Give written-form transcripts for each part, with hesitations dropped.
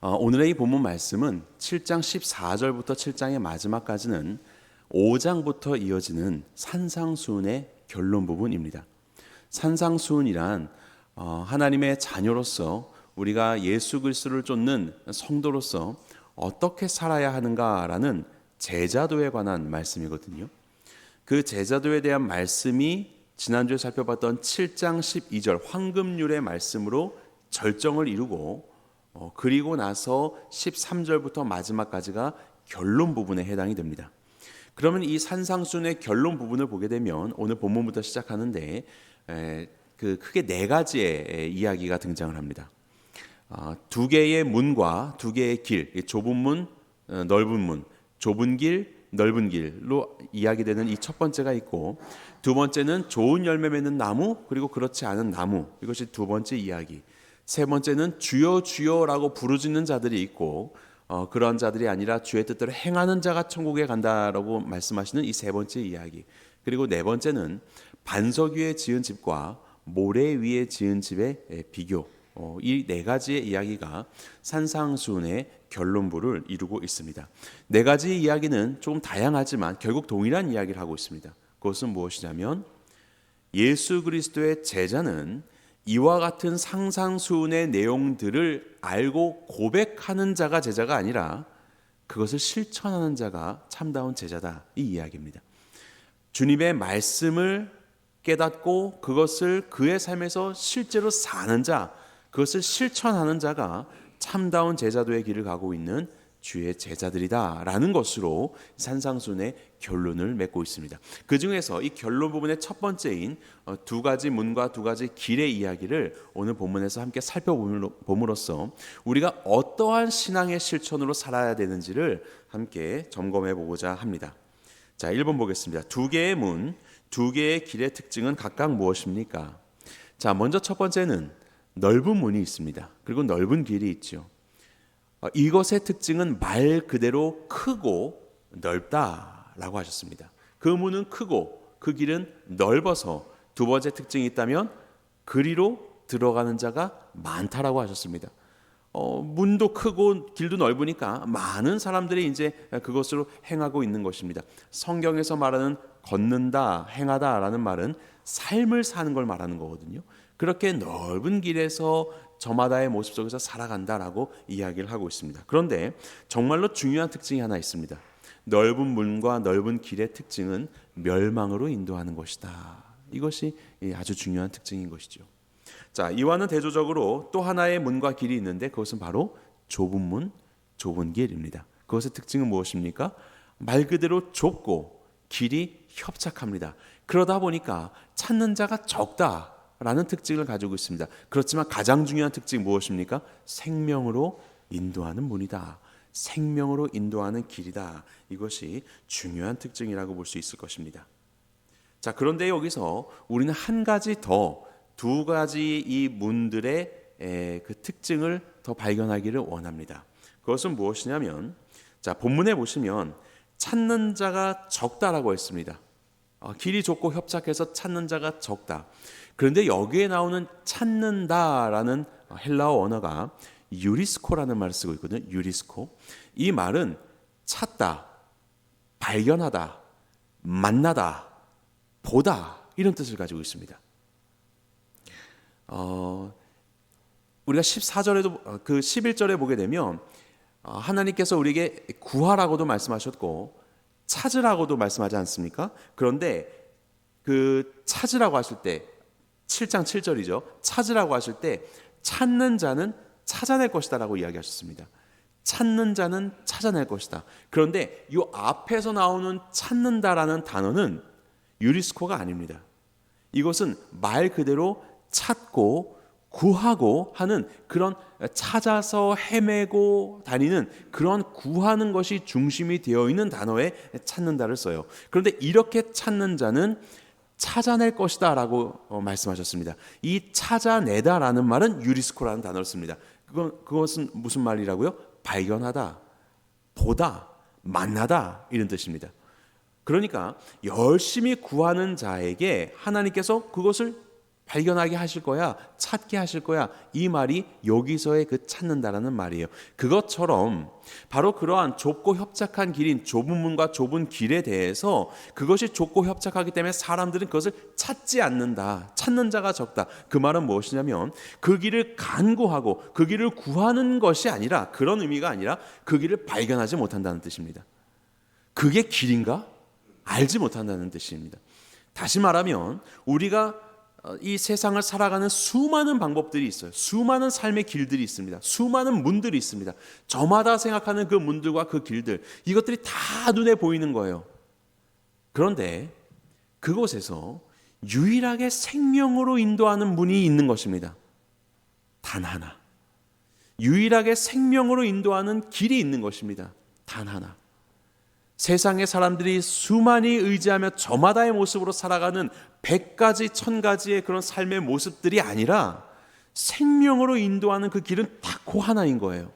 오늘의 이 본문 말씀은 7장 14절부터 7장의 마지막까지는 5장부터 이어지는 산상수훈의 결론 부분입니다. 산상수훈이란 하나님의 자녀로서 우리가 예수 그리스도를 쫓는 성도로서 어떻게 살아야 하는가라는 제자도에 관한 말씀이거든요. 그 제자도에 대한 말씀이 지난주에 살펴봤던 7장 12절 황금률의 말씀으로 절정을 이루고 그리고 나서 13절부터 마지막까지가 결론 부분에 해당이 됩니다. 그러면 이 산상수훈의 결론 부분을 보게 되면 오늘 본문부터 시작하는데 크게 네 가지의 이야기가 등장을 합니다. 두 개의 문과 두 개의 길, 좁은 문, 넓은 문, 좁은 길, 넓은 길로 이야기되는 이 첫 번째가 있고, 두 번째는 좋은 열매 맺는 나무 그리고 그렇지 않은 나무, 이것이 두 번째 이야기. 세 번째는 주여 주여라고 부르짖는 자들이 있고 그런 자들이 아니라 주의 뜻대로 행하는 자가 천국에 간다라고 말씀하시는 이 세 번째 이야기. 그리고 네 번째는 반석 위에 지은 집과 모래 위에 지은 집의 비교. 이 네 가지의 이야기가 산상수훈의 결론부를 이루고 있습니다. 네 가지 이야기는 조금 다양하지만 결국 동일한 이야기를 하고 있습니다. 그것은 무엇이냐면 예수 그리스도의 제자는 이와 같은 상상수훈의 내용들을 알고 고백하는 자가 제자가 아니라 그것을 실천하는 자가 참다운 제자다, 이 이야기입니다. 주님의 말씀을 깨닫고 그것을 그의 삶에서 실제로 사는 자, 그것을 실천하는 자가 참다운 제자도의 길을 가고 있는 주의 제자들이다라는 것으로 산상수훈의 결론을 맺고 있습니다. 그 중에서 이 결론 부분의 첫 번째인 두 가지 문과 두 가지 길의 이야기를 오늘 본문에서 함께 살펴봄으로써 우리가 어떠한 신앙의 실천으로 살아야 되는지를 함께 점검해 보고자 합니다. 자, 1번 보겠습니다. 두 개의 문, 두 개의 길의 특징은 각각 무엇입니까? 자, 먼저 첫 번째는 넓은 문이 있습니다. 그리고 넓은 길이 있죠. 이것의 특징은 말 그대로 크고 넓다라고 하셨습니다. 그 문은 크고 그 길은 넓어서 두 번째 특징이 있다면 그리로 들어가는 자가 많다라고 하셨습니다. 문도 크고 길도 넓으니까 많은 사람들이 이제 그것으로 행하고 있는 것입니다. 성경에서 말하는 걷는다, 행하다라는 말은 삶을 사는 걸 말하는 거거든요. 그렇게 넓은 길에서 저마다의 모습 속에서 살아간다라고 이야기를 하고 있습니다. 그런데 정말로 중요한 특징이 하나 있습니다. 넓은 문과 넓은 길의 특징은 멸망으로 인도하는 것이다. 이것이 아주 중요한 특징인 것이죠. 자, 이와는 대조적으로 또 하나의 문과 길이 있는데 그것은 바로 좁은 문, 좁은 길입니다. 그것의 특징은 무엇입니까? 말 그대로 좁고 길이 협착합니다. 그러다 보니까 찾는 자가 적다라는 특징을 가지고 있습니다. 그렇지만 가장 중요한 특징이 무엇입니까? 생명으로 인도하는 문이다. 생명으로 인도하는 길이다. 이것이 중요한 특징이라고 볼 수 있을 것입니다. 자, 그런데 여기서 우리는 한 가지 더, 두 가지 이 문들의 그 특징을 더 발견하기를 원합니다. 그것은 무엇이냐면, 자, 본문에 보시면 찾는 자가 적다라고 했습니다. 길이 좁고 협착해서 찾는 자가 적다. 그런데 여기에 나오는 찾는다라는 헬라어 언어가 유리스코라는 말을 쓰고 있거든요. 유리스코. 이 말은 찾다, 발견하다, 만나다, 보다, 이런 뜻을 가지고 있습니다. 우리가 14절에도 그 11절에 보게 되면 하나님께서 우리에게 구하라고도 말씀하셨고 찾으라고도 말씀하지 않습니까? 그런데 그 찾으라고 하실 때 7장 7절이죠. 찾으라고 하실 때 찾는 자는 찾아낼 것이다 라고 이야기하셨습니다. 찾는 자는 찾아낼 것이다. 그런데 이 앞에서 나오는 찾는다라는 단어는 유리스코가 아닙니다. 이것은 말 그대로 찾고 구하고 하는 그런 찾아서 헤매고 다니는 그런 구하는 것이 중심이 되어 있는 단어에 찾는다를 써요. 그런데 이렇게 찾는 자는 찾아낼 것이다 라고 말씀하셨습니다. 이 찾아내다라는 말은 유리스코라는 단어를 씁니다. 그것은 무슨 말이라고요? 발견하다, 보다, 만나다, 이런 뜻입니다. 그러니까 열심히 구하는 자에게 하나님께서 그것을 발견하게 하실 거야, 찾게 하실 거야. 이 말이 여기서의 그 찾는다라는 말이에요. 그것처럼 바로 그러한 좁고 협착한 길인 좁은 문과 좁은 길에 대해서 그것이 좁고 협착하기 때문에 사람들은 그것을 찾지 않는다. 찾는 자가 적다. 그 말은 무엇이냐면 그 길을 간구하고 그 길을 구하는 것이 아니라, 그런 의미가 아니라 그 길을 발견하지 못한다는 뜻입니다. 그게 길인가? 알지 못한다는 뜻입니다. 다시 말하면 우리가 이 세상을 살아가는 수많은 방법들이 있어요. 수많은 삶의 길들이 있습니다. 수많은 문들이 있습니다. 저마다 생각하는 그 문들과 그 길들, 이것들이 다 눈에 보이는 거예요. 그런데 그곳에서 유일하게 생명으로 인도하는 문이 있는 것입니다. 단 하나. 유일하게 생명으로 인도하는 길이 있는 것입니다. 단 하나. 세상의 사람들이 수많이 의지하며 저마다의 모습으로 살아가는 100가지, 1000가지의 그런 삶의 모습들이 아니라 생명으로 인도하는 그 길은 딱 그 하나인 거예요.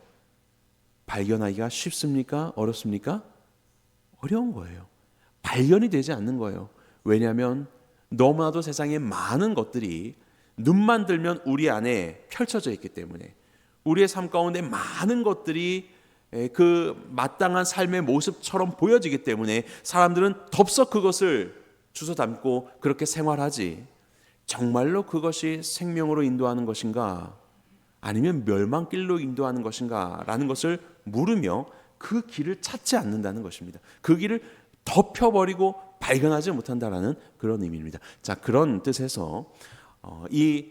발견하기가 쉽습니까? 어렵습니까? 어려운 거예요. 발견이 되지 않는 거예요. 왜냐하면 너무나도 세상에 많은 것들이 눈만 들면 우리 안에 펼쳐져 있기 때문에, 우리의 삶 가운데 많은 것들이 그 마땅한 삶의 모습처럼 보여지기 때문에 사람들은 덥석 그것을 주워 담고 그렇게 생활하지, 정말로 그것이 생명으로 인도하는 것인가 아니면 멸망길로 인도하는 것인가 라는 것을 물으며 그 길을 찾지 않는다는 것입니다. 그 길을 덮여버리고 발견하지 못한다라는 그런 의미입니다. 자, 그런 뜻에서 이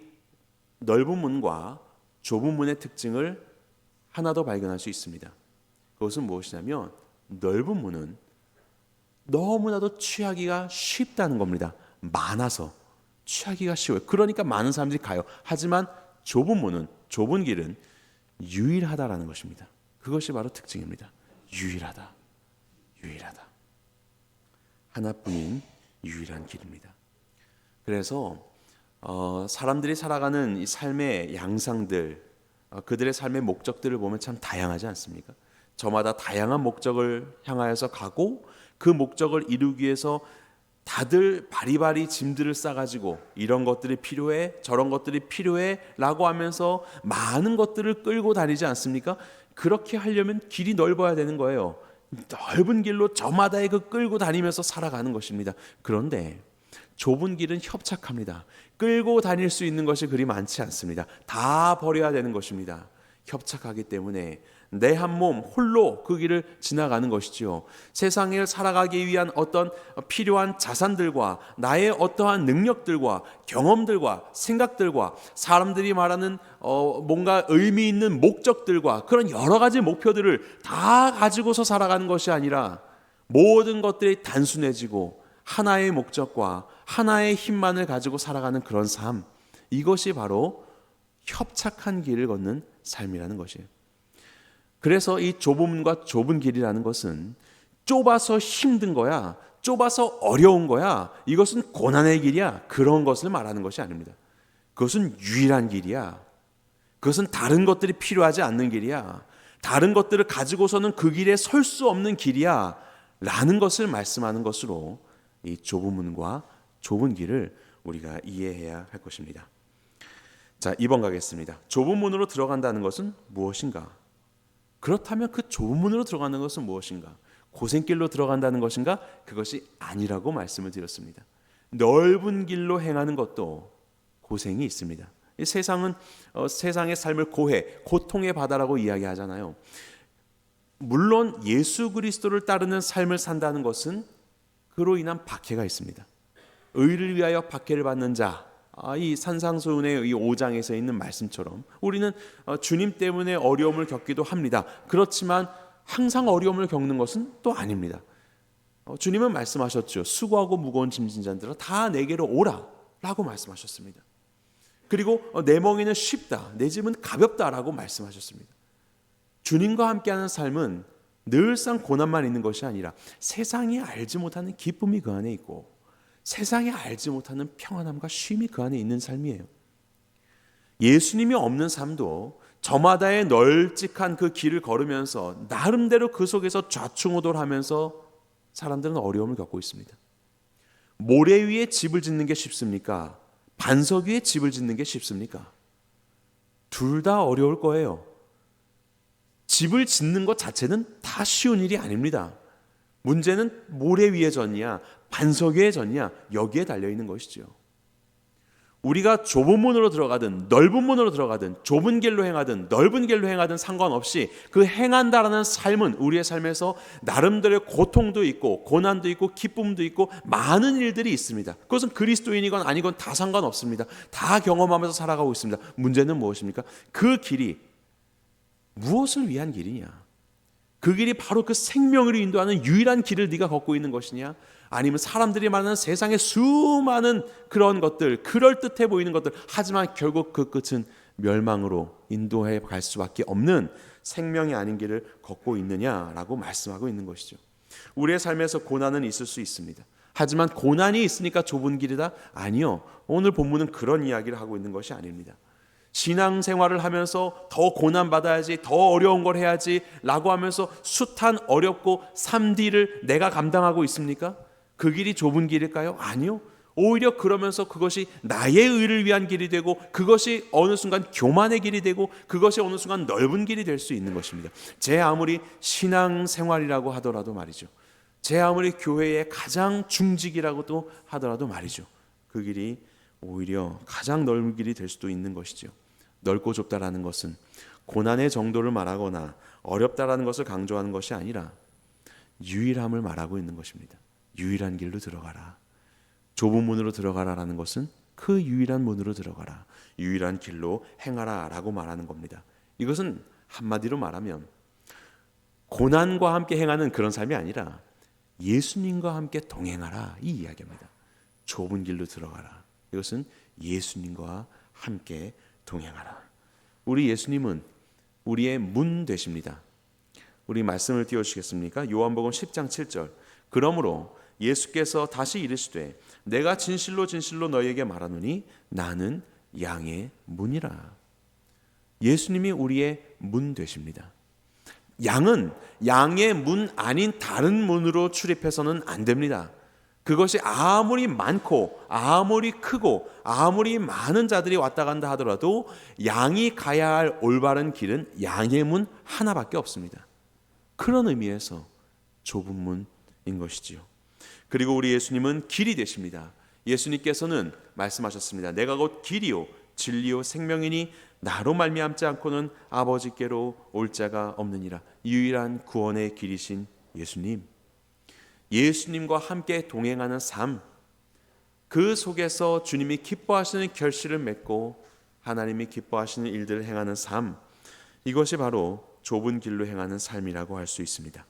넓은 문과 좁은 문의 특징을 하나 더 발견할 수 있습니다. 그것은 무엇이냐면 넓은 문은 너무나도 취하기가 쉽다는 겁니다. 많아서 취하기가 쉬워요. 그러니까 많은 사람들이 가요. 하지만 좁은 문은, 좁은 길은 유일하다라는 것입니다. 그것이 바로 특징입니다. 유일하다. 유일하다. 하나뿐인 유일한 길입니다. 그래서 사람들이 살아가는 이 삶의 양상들, 그들의 삶의 목적들을 보면 참 다양하지 않습니까? 저마다 다양한 목적을 향하여서 가고 그 목적을 이루기 위해서 다들 바리바리 짐들을 싸가지고 이런 것들이 필요해, 저런 것들이 필요해 라고 하면서 많은 것들을 끌고 다니지 않습니까? 그렇게 하려면 길이 넓어야 되는 거예요. 넓은 길로 저마다의 그 끌고 다니면서 살아가는 것입니다. 그런데 좁은 길은 협착합니다. 끌고 다닐 수 있는 것이 그리 많지 않습니다. 다 버려야 되는 것입니다. 협착하기 때문에 내 한 몸 홀로 그 길을 지나가는 것이지요. 세상을 살아가기 위한 어떤 필요한 자산들과 나의 어떠한 능력들과 경험들과 생각들과 사람들이 말하는 뭔가 의미 있는 목적들과 그런 여러 가지 목표들을 다 가지고서 살아가는 것이 아니라 모든 것들이 단순해지고 하나의 목적과 하나의 힘만을 가지고 살아가는 그런 삶, 이것이 바로 협착한 길을 걷는 삶이라는 것이에요. 그래서 이 좁은 문과 좁은 길이라는 것은 좁아서 힘든 거야, 좁아서 어려운 거야, 이것은 고난의 길이야, 그런 것을 말하는 것이 아닙니다. 그것은 유일한 길이야. 그것은 다른 것들이 필요하지 않는 길이야. 다른 것들을 가지고서는 그 길에 설 수 없는 길이야 라는 것을 말씀하는 것으로 이 좁은 문과 좁은 길을 우리가 이해해야 할 것입니다. 자, 2번 가겠습니다. 좁은 문으로 들어간다는 것은 무엇인가? 그렇다면 그 좁은 문으로 들어가는 것은 무엇인가? 고생길로 들어간다는 것인가? 그것이 아니라고 말씀을 드렸습니다. 넓은 길로 행하는 것도 고생이 있습니다. 이 세상은 세상의 삶을 고해, 고통의 바다라고 이야기하잖아요. 물론 예수 그리스도를 따르는 삶을 산다는 것은 그로 인한 박해가 있습니다. 의를 위하여 박해를 받는 자, 이 산상수훈의 이 5장에서 있는 말씀처럼 우리는 주님 때문에 어려움을 겪기도 합니다. 그렇지만 항상 어려움을 겪는 것은 또 아닙니다. 주님은 말씀하셨죠. 수고하고 무거운 짐진 자들아 다 내게로 오라 라고 말씀하셨습니다. 그리고 내 멍에는 쉽다, 내 짐은 가볍다라고 말씀하셨습니다. 주님과 함께하는 삶은 늘상 고난만 있는 것이 아니라 세상이 알지 못하는 기쁨이 그 안에 있고 세상에 알지 못하는 평안함과 쉼이 그 안에 있는 삶이에요. 예수님이 없는 삶도 저마다의 널찍한 그 길을 걸으면서 나름대로 그 속에서 좌충우돌하면서 사람들은 어려움을 겪고 있습니다. 모래 위에 집을 짓는 게 쉽습니까? 반석 위에 집을 짓는 게 쉽습니까? 둘 다 어려울 거예요. 집을 짓는 것 자체는 다 쉬운 일이 아닙니다. 문제는 모래 위에 졌냐, 반석 위에 졌냐, 여기에 달려 있는 것이죠. 우리가 좁은 문으로 들어가든 넓은 문으로 들어가든 좁은 길로 행하든 넓은 길로 행하든 상관없이 그 행한다라는 삶은 우리의 삶에서 나름대로의 고통도 있고 고난도 있고 기쁨도 있고 많은 일들이 있습니다. 그것은 그리스도인이건 아니건 다 상관없습니다. 다 경험하면서 살아가고 있습니다. 문제는 무엇입니까? 그 길이 무엇을 위한 길이냐? 그 길이 바로 그 생명을 인도하는 유일한 길을 네가 걷고 있는 것이냐? 아니면 사람들이 말하는 세상의 수많은 그런 것들, 그럴듯해 보이는 것들, 하지만 결국 그 끝은 멸망으로 인도해 갈 수밖에 없는 생명이 아닌 길을 걷고 있느냐라고 말씀하고 있는 것이죠. 우리의 삶에서 고난은 있을 수 있습니다. 하지만 고난이 있으니까 좁은 길이다? 아니요. 오늘 본문은 그런 이야기를 하고 있는 것이 아닙니다. 신앙생활을 하면서 더 고난받아야지, 더 어려운 걸 해야지 라고 하면서 숱한 어렵고 3D를 내가 감당하고 있습니까? 그 길이 좁은 길일까요? 아니요. 오히려 그러면서 그것이 나의 의를 위한 길이 되고 그것이 어느 순간 교만의 길이 되고 그것이 어느 순간 넓은 길이 될 수 있는 것입니다. 제 아무리 신앙생활이라고 하더라도 말이죠. 제 아무리 교회의 가장 중직이라고도 하더라도 말이죠. 그 길이 오히려 가장 넓은 길이 될 수도 있는 것이죠. 넓고 좁다라는 것은 고난의 정도를 말하거나 어렵다라는 것을 강조하는 것이 아니라 유일함을 말하고 있는 것입니다. 유일한 길로 들어가라. 좁은 문으로 들어가라라는 것은 그 유일한 문으로 들어가라. 유일한 길로 행하라라고 말하는 겁니다. 이것은 한마디로 말하면 고난과 함께 행하는 그런 삶이 아니라 예수님과 함께 동행하라 이 이야기입니다. 좁은 길로 들어가라. 이것은 예수님과 함께 동행하라. 우리 예수님은 우리의 문 되십니다. 우리 말씀을 띄워주시겠습니까? 요한복음 10장 7절. 그러므로 예수께서 다시 이르시되 내가 진실로 진실로 너희에게 말하노니 나는 양의 문이라. 예수님이 우리의 문 되십니다. 양은 양의 문 아닌 다른 문으로 출입해서는 안 됩니다. 그것이 아무리 많고 아무리 크고 아무리 많은 자들이 왔다 간다 하더라도 양이 가야 할 올바른 길은 양의 문 하나밖에 없습니다. 그런 의미에서 좁은 문인 것이지요. 그리고 우리 예수님은 길이 되십니다. 예수님께서는 말씀하셨습니다. 내가 곧 길이요 진리요 생명이니 나로 말미암지 않고는 아버지께로 올 자가 없느니라. 유일한 구원의 길이신 예수님. 예수님과 함께 동행하는 삶, 그 속에서 주님이 기뻐하시는 결실을 맺고 하나님이 기뻐하시는 일들을 행하는 삶, 이것이 바로 좁은 길로 행하는 삶이라고 할 수 있습니다.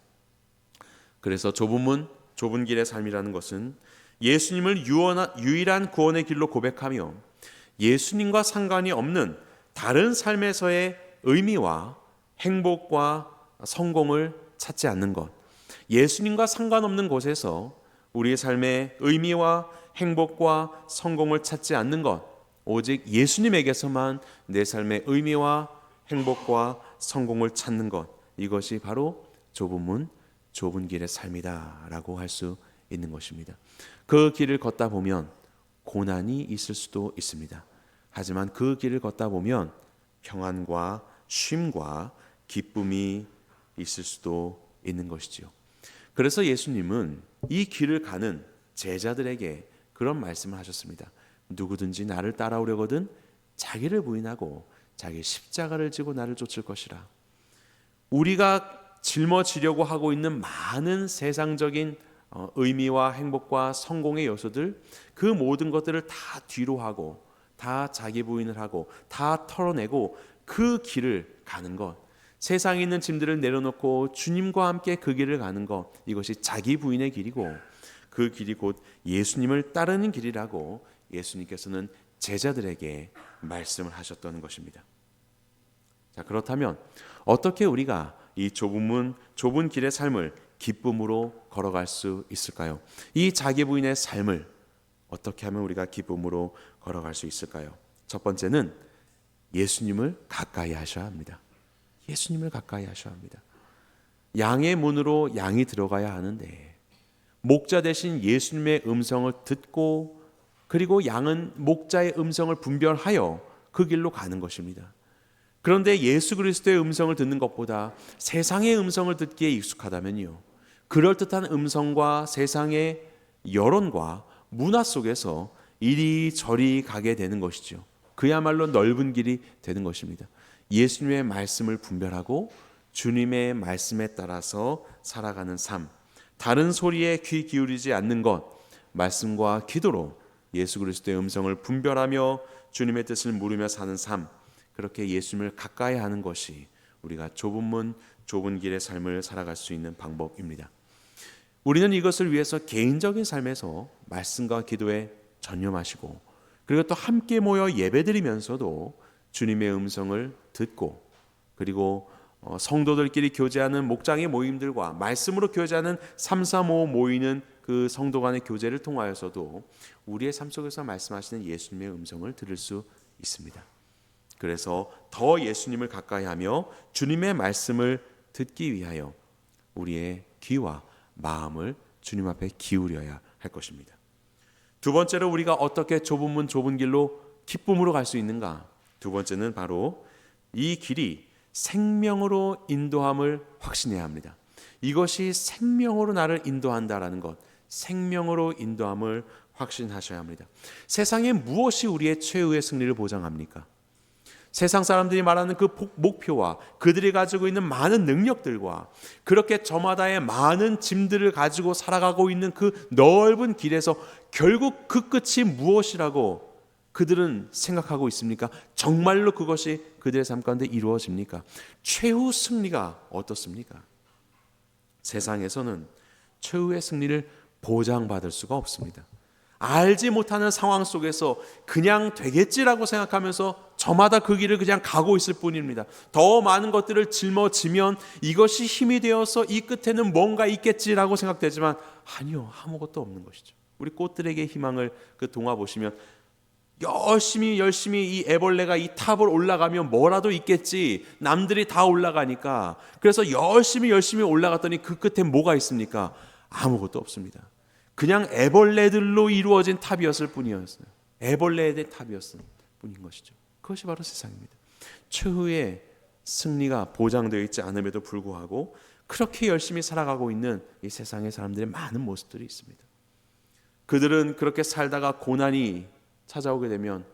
그래서 좁은 문, 좁은 길의 삶이라는 것은 예수님을 유일한 구원의 길로 고백하며 예수님과 상관이 없는 다른 삶에서의 의미와 행복과 성공을 찾지 않는 것, 예수님과 상관없는 곳에서 우리의 삶의 의미와 행복과 성공을 찾지 않는 것, 오직 예수님에게서만 내 삶의 의미와 행복과 성공을 찾는 것, 이것이 바로 좁은 문, 좁은 길의 삶이다라고 할 수 있는 것입니다. 그 길을 걷다 보면 고난이 있을 수도 있습니다. 하지만 그 길을 걷다 보면 평안과 쉼과 기쁨이 있을 수도 있는 것이지요. 그래서 예수님은 이 길을 가는 제자들에게 그런 말씀을 하셨습니다. 누구든지 나를 따라오려거든 자기를 부인하고 자기 십자가를 지고 나를 쫓을 것이라. 우리가 짊어지려고 하고 있는 많은 세상적인 의미와 행복과 성공의 요소들, 그 모든 것들을 다 뒤로 하고 다 자기 부인을 하고 다 털어내고 그 길을 가는 것, 세상에 있는 짐들을 내려놓고 주님과 함께 그 길을 가는 것, 이것이 자기 부인의 길이고 그 길이 곧 예수님을 따르는 길이라고 예수님께서는 제자들에게 말씀을 하셨던 것입니다. 자, 그렇다면 어떻게 우리가 이 좁은 문, 좁은 길의 삶을 기쁨으로 걸어갈 수 있을까요? 이 자기 부인의 삶을 어떻게 하면 우리가 기쁨으로 걸어갈 수 있을까요? 첫 번째는 예수님을 가까이 하셔야 합니다. 예수님을 가까이 하셔야 합니다. 양의 문으로 양이 들어가야 하는데 목자 대신 예수님의 음성을 듣고 그리고 양은 목자의 음성을 분별하여 그 길로 가는 것입니다. 그런데 예수 그리스도의 음성을 듣는 것보다 세상의 음성을 듣기에 익숙하다면요, 그럴듯한 음성과 세상의 여론과 문화 속에서 이리저리 가게 되는 것이죠. 그야말로 넓은 길이 되는 것입니다. 예수님의 말씀을 분별하고 주님의 말씀에 따라서 살아가는 삶, 다른 소리에 귀 기울이지 않는 것, 말씀과 기도로 예수 그리스도의 음성을 분별하며 주님의 뜻을 물으며 사는 삶, 그렇게 예수님을 가까이 하는 것이 우리가 좁은 문, 좁은 길의 삶을 살아갈 수 있는 방법입니다. 우리는 이것을 위해서 개인적인 삶에서 말씀과 기도에 전념하시고, 그리고 또 함께 모여 예배드리면서도 주님의 음성을 듣고, 그리고 성도들끼리 교제하는 목장의 모임들과 말씀으로 교제하는 335 모이는 그 성도 간의 교제를 통하여서도 우리의 삶 속에서 말씀하시는 예수님의 음성을 들을 수 있습니다. 그래서 더 예수님을 가까이 하며 주님의 말씀을 듣기 위하여 우리의 귀와 마음을 주님 앞에 기울여야 할 것입니다. 두 번째로 우리가 어떻게 좁은 문 좁은 길로 기쁨으로 갈 수 있는가? 두 번째는 바로 이 길이 생명으로 인도함을 확신해야 합니다. 이것이 생명으로 나를 인도한다라는 것, 생명으로 인도함을 확신하셔야 합니다. 세상에 무엇이 우리의 최후의 승리를 보장합니까? 세상 사람들이 말하는 그 목표와 그들이 가지고 있는 많은 능력들과 그렇게 저마다의 많은 짐들을 가지고 살아가고 있는 그 넓은 길에서 결국 그 끝이 무엇이라고 그들은 생각하고 있습니까? 정말로 그것이 그들의 삶 가운데 이루어집니까? 최후 승리가 어떻습니까? 세상에서는 최후의 승리를 보장받을 수가 없습니다. 알지 못하는 상황 속에서 그냥 되겠지라고 생각하면서 저마다 그 길을 그냥 가고 있을 뿐입니다. 더 많은 것들을 짊어지면 이것이 힘이 되어서 이 끝에는 뭔가 있겠지라고 생각되지만 아니요, 아무것도 없는 것이죠. 우리 꽃들에게 희망을 그 동화 보시면 열심히 이 애벌레가 이 탑을 올라가면 뭐라도 있겠지, 남들이 다 올라가니까. 그래서 열심히 올라갔더니 그 끝에 뭐가 있습니까? 아무것도 없습니다. 그냥 애벌레들로 이루어진 탑이었을 뿐이었어요. 애벌레의 탑이었을 뿐인 것이죠. 그것이 바로 세상입니다. 최후의 승리가 보장되어 있지 않음에도 불구하고 그렇게 열심히 살아가고 있는 이 세상의 사람들의 많은 모습들이 있습니다. 그들은 그렇게 살다가 고난이 찾아오게 되면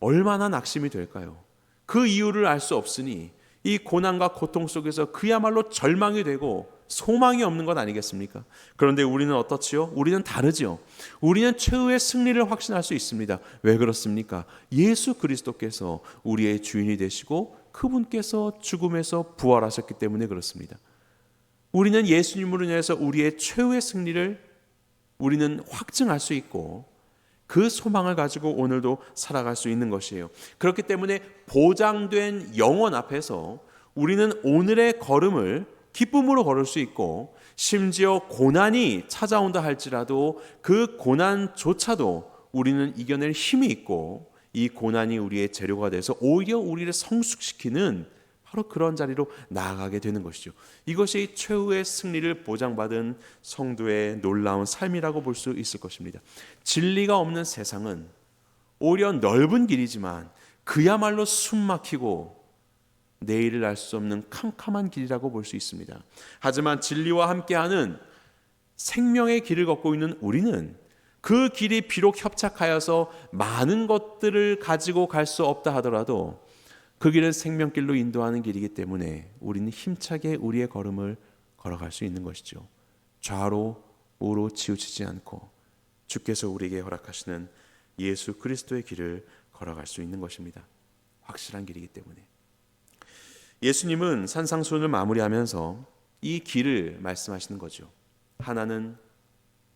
얼마나 낙심이 될까요? 그 이유를 알 수 없으니 이 고난과 고통 속에서 그야말로 절망이 되고 소망이 없는 것 아니겠습니까? 그런데 우리는 어떻지요? 우리는 다르지요. 우리는 최후의 승리를 확신할 수 있습니다. 왜 그렇습니까? 예수 그리스도께서 우리의 주인이 되시고 그분께서 죽음에서 부활하셨기 때문에 그렇습니다. 우리는 예수님으로 인해서 우리의 최후의 승리를 우리는 확증할 수 있고 그 소망을 가지고 오늘도 살아갈 수 있는 것이에요. 그렇기 때문에 보장된 영원 앞에서 우리는 오늘의 걸음을 기쁨으로 걸을 수 있고, 심지어 고난이 찾아온다 할지라도 그 고난조차도 우리는 이겨낼 힘이 있고, 이 고난이 우리의 재료가 돼서 오히려 우리를 성숙시키는 바로 그런 자리로 나아가게 되는 것이죠. 이것이 최후의 승리를 보장받은 성도의 놀라운 삶이라고 볼 수 있을 것입니다. 진리가 없는 세상은 오히려 넓은 길이지만 그야말로 숨막히고 내일을 알 수 없는 캄캄한 길이라고 볼 수 있습니다. 하지만 진리와 함께하는 생명의 길을 걷고 있는 우리는 그 길이 비록 협착하여서 많은 것들을 가지고 갈 수 없다 하더라도 그 길은 생명길로 인도하는 길이기 때문에 우리는 힘차게 우리의 걸음을 걸어갈 수 있는 것이죠. 좌로 우로 치우치지 않고 주께서 우리에게 허락하시는 예수 그리스도의 길을 걸어갈 수 있는 것입니다. 확실한 길이기 때문에. 예수님은 산상수훈을 마무리하면서 이 길을 말씀하시는 거죠. 하나는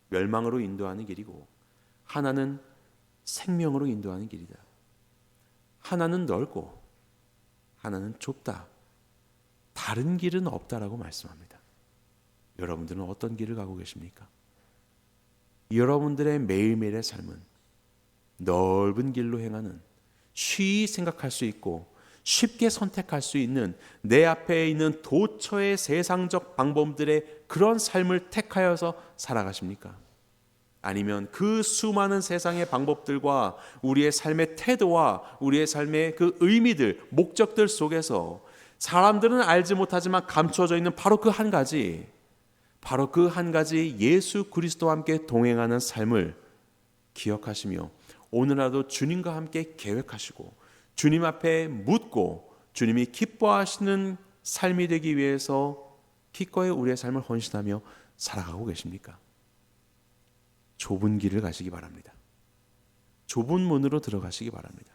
멸망으로 인도하는 길이고 하나는 생명으로 인도하는 길이다. 하나는 넓고 하나는 좁다. 다른 길은 없다라고 말씀합니다. 여러분들은 어떤 길을 가고 계십니까? 여러분들의 매일매일의 삶은 넓은 길로 행하는, 쉬이 생각할 수 있고 쉽게 선택할 수 있는 내 앞에 있는 도처의 세상적 방법들의 그런 삶을 택하여서 살아가십니까? 아니면 그 수많은 세상의 방법들과 우리의 삶의 태도와 우리의 삶의 그 의미들, 목적들 속에서 사람들은 알지 못하지만 감춰져 있는 바로 그 한 가지, 바로 그 한 가지 예수 그리스도와 함께 동행하는 삶을 기억하시며 오늘라도 주님과 함께 계획하시고 주님 앞에 묻고 주님이 기뻐하시는 삶이 되기 위해서 기꺼이 우리의 삶을 헌신하며 살아가고 계십니까? 좁은 길을 가시기 바랍니다. 좁은 문으로 들어가시기 바랍니다.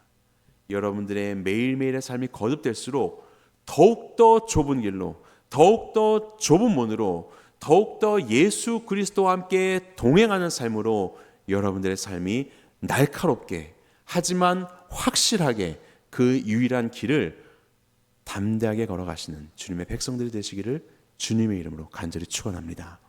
여러분들의 매일매일의 삶이 거듭될수록 더욱더 좁은 길로, 더욱더 좁은 문으로, 더욱더 예수 그리스도와 함께 동행하는 삶으로 여러분들의 삶이 날카롭게 하지만 확실하게 그 유일한 길을 담대하게 걸어가시는 주님의 백성들이 되시기를 주님의 이름으로 간절히 축원합니다.